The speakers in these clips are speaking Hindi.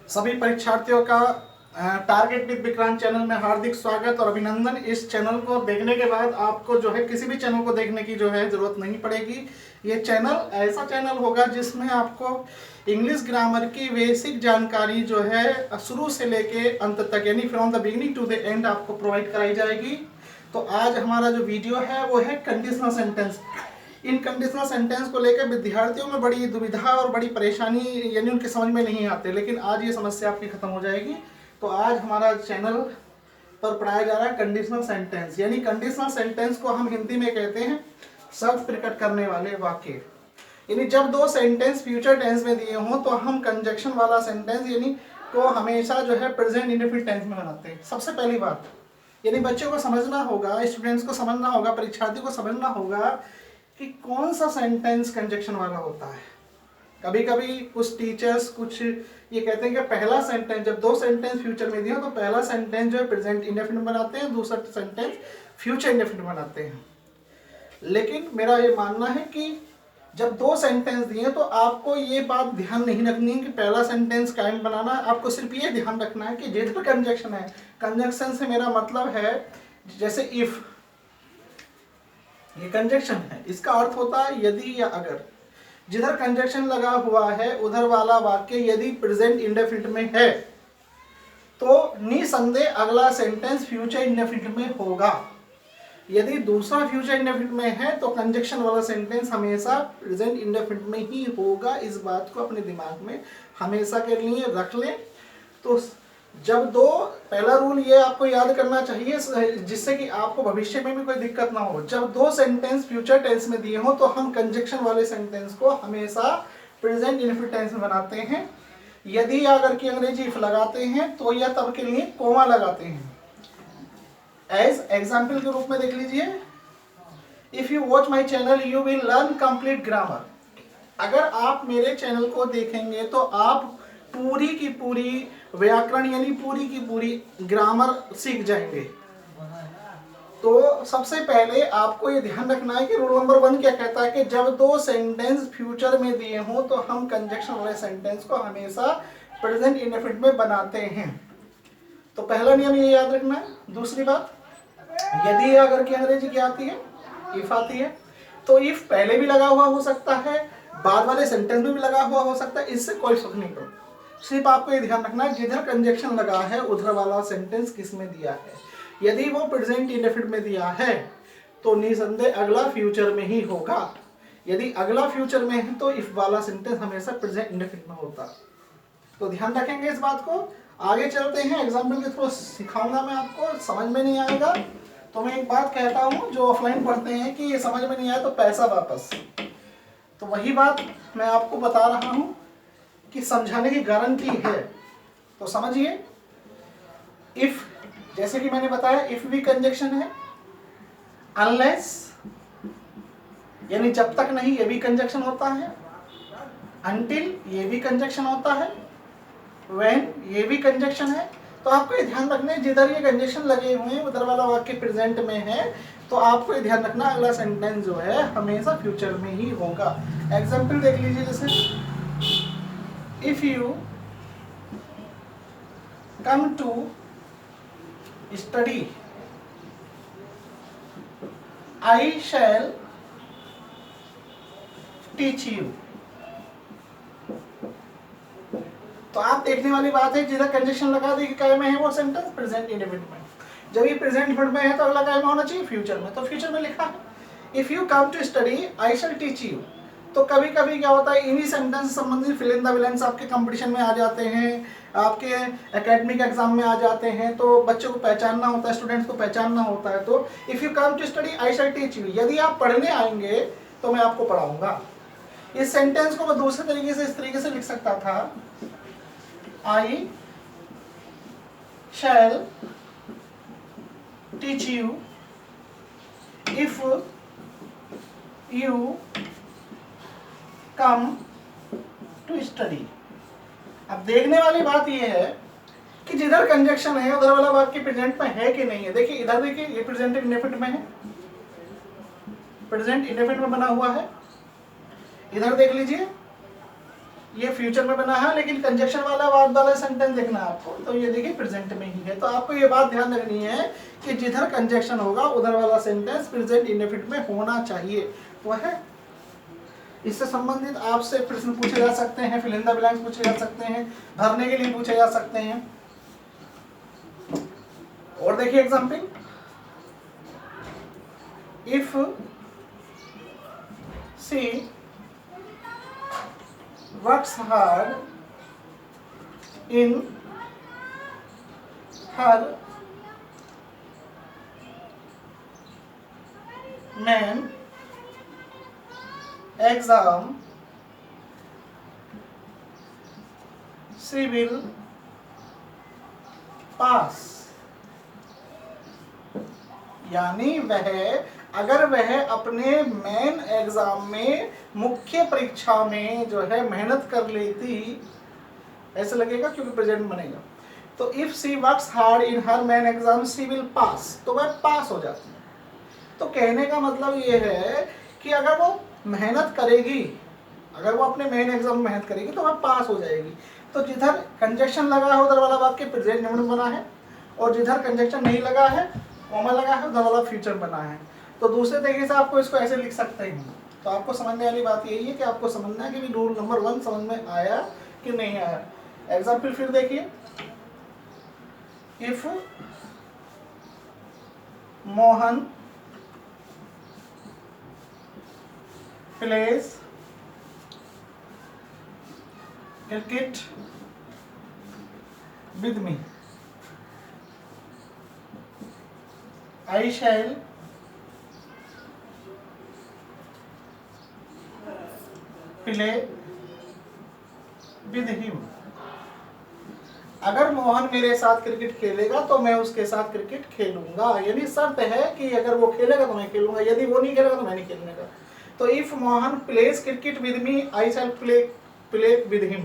सभी परीक्षार्थियों का टारगेट विद विक्रांत चैनल में हार्दिक स्वागत और अभिनंदन। इस चैनल को देखने के बाद आपको जो है किसी भी चैनल को देखने की जो है ज़रूरत नहीं पड़ेगी। ये चैनल ऐसा चैनल होगा जिसमें आपको इंग्लिश ग्रामर की बेसिक जानकारी जो है शुरू से लेके अंत तक यानी from the beginning to the end आपको प्रोवाइड कराई जाएगी। तो आज हमारा जो वीडियो है वो है कंडीशनल सेंटेंस। इन कंडीशनल सेंटेंस को लेकर विद्यार्थियों में बड़ी दुविधा और बड़ी परेशानी यानी उनके समझ में नहीं आते, लेकिन आज ये समस्या आपकी खत्म हो जाएगी। तो आज हमारा चैनल पर पढ़ाया जा रहा है कंडीशनल सेंटेंस। यानी कंडीशनल सेंटेंस को हम हिंदी में कहते हैं शर्त प्रकट करने वाले वाक्य। यानी जब दो सेंटेंस फ्यूचर टेंस में दिए हों तो हम कंजक्शन वाला सेंटेंस यानी को हमेशा जो है प्रेजेंट इंडेफिनिट टेंस में बनाते हैं। सबसे पहली बात यानी बच्चों को समझना होगा, स्टूडेंट्स को समझना होगा, परीक्षार्थी को समझना होगा कि कौन सा सेंटेंस कंजक्शन वाला होता है। कभी कभी कुछ टीचर्स कुछ ये कहते हैं कि पहला सेंटेंस, जब दो सेंटेंस फ्यूचर में दिए तो पहला सेंटेंस जो है प्रेजेंट इंडेफिनिट बनाते हैं, दूसरा सेंटेंस फ्यूचर इंडेफिनिट बनाते हैं। लेकिन मेरा ये मानना है कि जब दो सेंटेंस दिए तो आपको ये बात ध्यान नहीं रखनी है कि पहला सेंटेंस कायम बनाना है। आपको सिर्फ ये ध्यान रखना है कि जिधर कंजक्शन है, कंजक्शन से मेरा मतलब है जैसे इफ, ये कंजक्शन है, इसका अर्थ होता है यदि या अगर। जिधर कंजक्शन लगा हुआ है उधर वाला वाक्य यदि प्रेजेंट इंडेफिनिट में है तो निसंदेह अगला सेंटेंस फ्यूचर इंडेफिनिट में होगा। यदि दूसरा फ्यूचर इंडेफिनिट में है तो कंजक्शन वाला सेंटेंस हमेशा प्रेजेंट इंडेफिनिट में ही होगा। इस बात को अपने दिमाग में हमेशा के लिए रख लें। तो जब दो, पहला रूल ये आपको याद करना चाहिए जिससे कि आपको भविष्य में भी कोई दिक्कत ना हो। जब दो सेंटेंस फ्यूचर टेंस में दिए हो तो हम कंजक्शन वाले सेंटेंस को हमेशा प्रेजेंट इंडेफिनिट टेंस में बनाते हैं। यदि अगर की अंग्रेजी इफ लगाते हैं तो या तब के लिए कोमा लगाते हैं। एज एग्जाम्पल के रूप में देख लीजिए, if you watch my channel you will learn complete grammar. अगर आप मेरे चैनल को देखेंगे तो आप पूरी की पूरी व्याकरण यानी पूरी की पूरी ग्रामर सीख जाएंगे। तो सबसे पहले आपको ये ध्यान रखना है कि रूल नंबर 1 क्या कहता है कि जब दो सेंटेंस फ्यूचर में दिए हों तो हम कंजक्शन वाले सेंटेंस को हमेशा प्रेजेंट इंडेफिनिट में बनाते हैं। तो पहला नियम ये याद रखना है। दूसरी बात, यदि अगर की अंग्रेजी क्या आती है, इफ आती है, तो इफ पहले भी लगा हुआ हो सकता है, बाद वाले सेंटेंस में भी लगा हुआ हो सकता है, इससे कोई फर्क नहीं पड़ता। सिर्फ आपको ये ध्यान रखना है जिधर कंजक्शन लगा है उधर वाला सेंटेंस किस में दिया है। यदि वो प्रेजेंट इंडेफिनिट में दिया है तो निसंदेह अगला फ्यूचर में ही होगा। यदि अगला फ्यूचर में है तो इफ वाला सेंटेंस हमेशा प्रेजेंट इंडेफिनिट में होता। तो ध्यान रखेंगे इस बात को। आगे चलते हैं, एग्जाम्पल के थ्रू सिखाऊंगा मैं आपको। समझ में नहीं आएगा तो मैं एक बात कहता हूँ, जो ऑफलाइन पढ़ते हैं कि ये समझ में नहीं आया तो पैसा वापस। तो वही बात मैं आपको बता रहा हूँ कि समझाने की गारंटी है। तो समझिए, इफ जैसे कि मैंने बताया इफ भी कंजक्शन है, अनलेस यानी जब तक नहीं ये भी कंजक्शन होता है, अनटिल ये भी कंजक्शन होता है, व्हेन ये भी कंजक्शन है। तो आपको ये ध्यान रखना है जिधर ये कंजक्शन लगे हुए हैं उधर वाला वाक्य प्रेजेंट में है तो आपको ये ध्यान रखना अगला सेंटेंस जो है हमेशा फ्यूचर में ही होगा। एग्जाम्पल देख लीजिए, जैसे if you come to study I shall teach you। तो आप देखने वाली बात है जिधर कंजक्शन लगा दी क्या में है वो सेंटेंस प्रेजेंट इंडेफिनिट में। जब ये प्रेजेंट इंडेफिनिट में है तो अगला क्या में होना चाहिए, फ्यूचर में। तो फ्यूचर में लिखा है if you come to study I shall teach you. तो कभी कभी क्या होता है इन्हीं सेंटेंस से संबंधित फिल इन द ब्लैंक्स आपके कंपटीशन में आ जाते हैं, आपके एकेडमिक एग्जाम में आ जाते हैं। तो बच्चों को पहचानना होता है, स्टूडेंट्स को पहचानना होता है। तो if you come to study I shall teach you, यदि आप पढ़ने आएंगे तो मैं आपको पढ़ाऊंगा। इस सेंटेंस को मैं दूसरे तरीके से इस तरीके से लिख सकता था, I shall teach you if you come to study. अब देखने वाली बात यह है कि जिधर कंजक्शन है उधर वाला वाक्य प्रेजेंट में है कि नहीं है। देखिए इधर देखिए ये प्रेजेंट इंडेफिनिट में है, प्रेजेंट इंडेफिनिट में बना हुआ है। इधर देख लीजिए ये फ्यूचर में बना है, लेकिन कंजक्शन वाला बाद वाला सेंटेंस देखना है आपको, तो ये देखिए प्रेजेंट में ही है। तो आपको ये बात ध्यान रखनी है कि जिधर कंजक्शन होगा उधर वाला सेंटेंस प्रेजेंट इंडेफिनिट में होना चाहिए। वो है, इससे संबंधित आपसे प्रश्न पूछे जा सकते हैं, फिल इन द ब्लैंक्स पूछे जा सकते हैं, भरने के लिए पूछे जा सकते हैं। और देखिए example, if she works hard in her main exam, she will pass। यानी अगर वह अपने मेन एग्जाम में, मुख्य परीक्षा में जो है मेहनत कर लेती, ऐसे लगेगा क्योंकि प्रेजेंट बनेगा। तो if she works hard in her main exam she will pass, तो वह पास हो जाती है। तो कहने का मतलब ये है कि अगर वो मेहनत करेगी, अगर वो अपने मेन एग्जाम में मेहनत करेगी तो वह पास हो जाएगी। तो जिधर कंजक्शन लगा है उधर वाला वाक्य प्रेजेंट इंडेफिनिट बना है, और जिधर कंजक्शन नहीं लगा है, कॉमा लगा है, उधर वाला फ्यूचर बना है। तो दूसरे तरीके से आपको इसको ऐसे लिख सकते हैं। तो आपको समझने वाली बात यही है कि आपको समझना है कि भी रूल नंबर 1 समझ में आया कि नहीं आया। एग्जाम्पल फिर देखिए, if Mohan plays cricket with me, I shall play with him। अगर मोहन मेरे साथ क्रिकेट खेलेगा तो मैं उसके साथ क्रिकेट खेलूंगा। यानी शर्त है कि अगर वो खेलेगा तो मैं खेलूंगा, यदि वो नहीं खेलेगा तो मैं नहीं खेलूंगा। तो if Mohan plays cricket with me I shall play with him.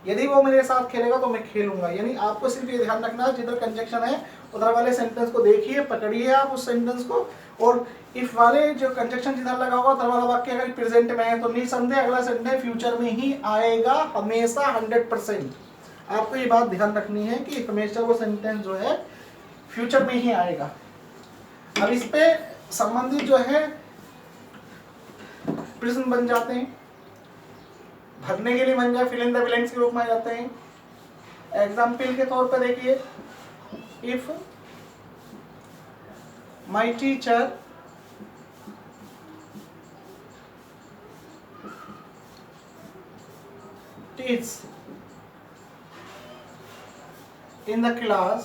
यदि वो मेरे साथ खेलेगा तो मैं खेलूंगा। यानी आपको सिर्फ ये ध्यान रखना है, जिधर कंजक्शन है उधर वाले सेंटेंस को देखिए, पकड़िए आप उस सेंटेंस को, और इफ वाले जो कंजक्शन जिधर लगा होगा उधर वाला वाक्य अगर प्रेजेंट में है तो निसंदेह अगला सेंटेंस फ्यूचर में ही आएगा, हमेशा 100%। आपको ये बात ध्यान रखनी है कि हमेशा वो सेंटेंस जो है फ्यूचर में ही आएगा। अब इस पे संबंधित जो है प्रश्न बन जाते हैं, भरने के लिए बन जाए, फिल इन द ब्लैंक्स के रूप में आ जाते हैं। एग्जाम्पल के तौर पर देखिए, if my teacher teach in the class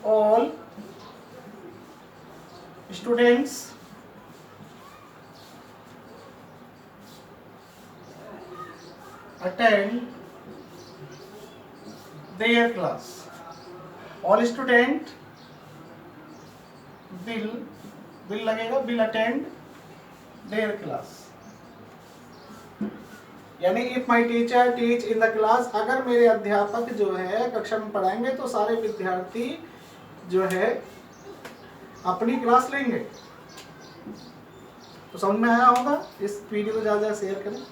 all students attend their class। all student will लगेगा, will attend their class। यानी if my teacher teach in the class, अगर मेरे अध्यापक जो है कक्षा में पढ़ाएंगे तो सारे विद्यार्थी जो है अपनी क्लास लेंगे। तो समझ में आया होगा। इस वीडियो को ज़्यादा शेयर करें।